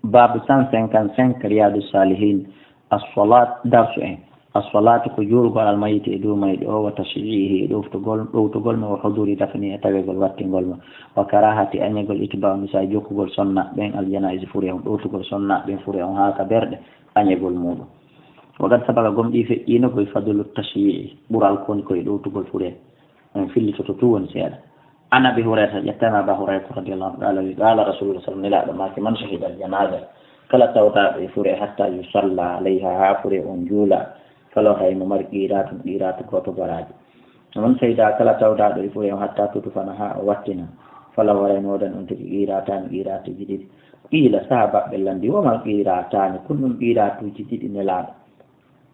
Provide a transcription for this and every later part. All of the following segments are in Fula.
باب 155 رياض الصالحين الصلاة درس الصلاة كجور على الميت إدو ميت أو وتشجيعه إدو تقول ما وحضور دفنه تبقى الوقت قول وكراهة أن يقول إتباع نساء جوك قول صنع بين الجنائز فوريهم أو تقول صنع بين فوريهم هاك برد أن يقول مولو وقد سبق قم إيفي إينو كي فضل التشجيع برال كون كي إدو تقول فوريه في اللي تتوون سيادة أنا بهريرة يتنا بهريرة رضي الله عنه قال رسول الله صلى الله عليه وسلم من شهد الجنازة كلا توتا فوريه حتى يصلى عليها فوريه أنجولا kalau hay mo mar qirat goto baraji non sayda kala tawda do fu yam hatta tutu fana ha wattina fala wara no dan on tigi qiratan jidid ila sahaba bellandi wa mal qiratan kunnum qiratu jidid nela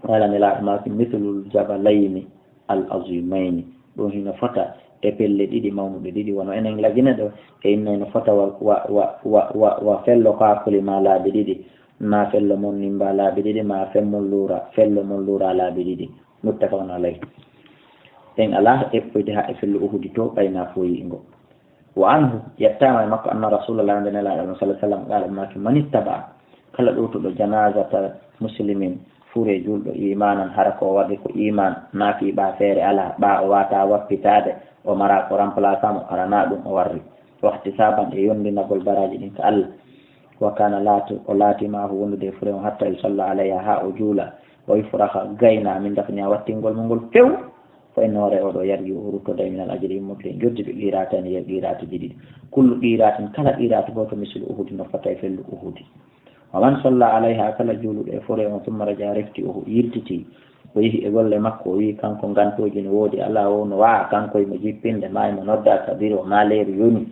wala nela ma fi mithlul jabalaini al azimain do hina fata e pelle didi mawnude didi wono enen lagina do e inno fata wa fello ka kuli mala didi ma fello mon nimba laabi ɗiɗi ma fello mon lura laabi ɗiɗi muttafaqun alayhi en ala eɓɓoyde ha e fello uhudi to ɓayna foyingo wa anhu yettama e makko anna rasulullah sallallahu alaihi wasallam qala maki man ittaba kala ɗowtuɗo janazata muslimin fure julɗo imanan hara ko waɗi ko iman nafi ɓa feere ala ɓa o wata wappitade o mara ko remplaçant mo arana ɗum o warri waxti saban e yondinagol baraji ɗin ka Allah وكان لاتي معه ولد فريم حتى يصلى عليها ها أجولا ويفرخ غينا من دفنها واتنقل منقل فيو فإنه رأيه يرجو هروك داي من الأجر المطلين جرد بإيراتان يجيرات جديد كل إيرات كلا إيرات بوت مثل أهود نفتي في الأهود ومن صلى عليها كلا جول فريم ثم رجع رفتي يرتتي ويه يقول لمكو ويه كان كون غانتو جن ودي الله ونوا كان كوي مجيبين لما يمنودا كبير وما لير يوني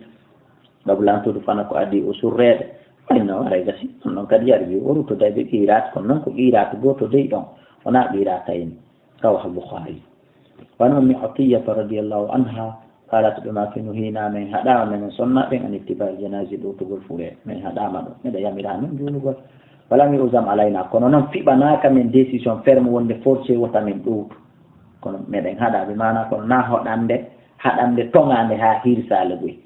بابلانتو دفنكو أدي أسرير no ragazzi non kadiar bi oruto dai be qirat kon non ko qirat goto dei don ona qirata en rawah al-bukhari wa an atiyya radiyallahu anha qalat bima kanu hina min hada min sunna bin an ittiba janazi do to gol fure min hada ma do me da yamira min dunu gol wala mi uzam alaina kono non fi banaka min decision ferme wonde forcé wota min do kono me den hada be mana kono na hadande tongande ha hirsale boy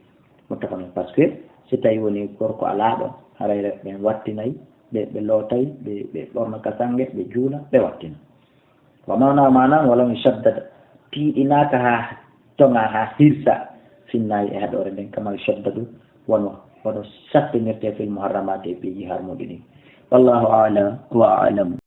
mutafan parce que c'est tawi woni gorko ala do harayre ɓe wattinayi ɓe lootay ɓe ɓorna kasange ɓe juula ɓe wattina wa mana wala mi shaddada tiiɗinaka ha tonga ha hirsa finnayi e haɗore nden kamal shaddadu wono sappinirte fil muharramate e piiji harmuɗi ɗin wallahu a'lam wa a'lamu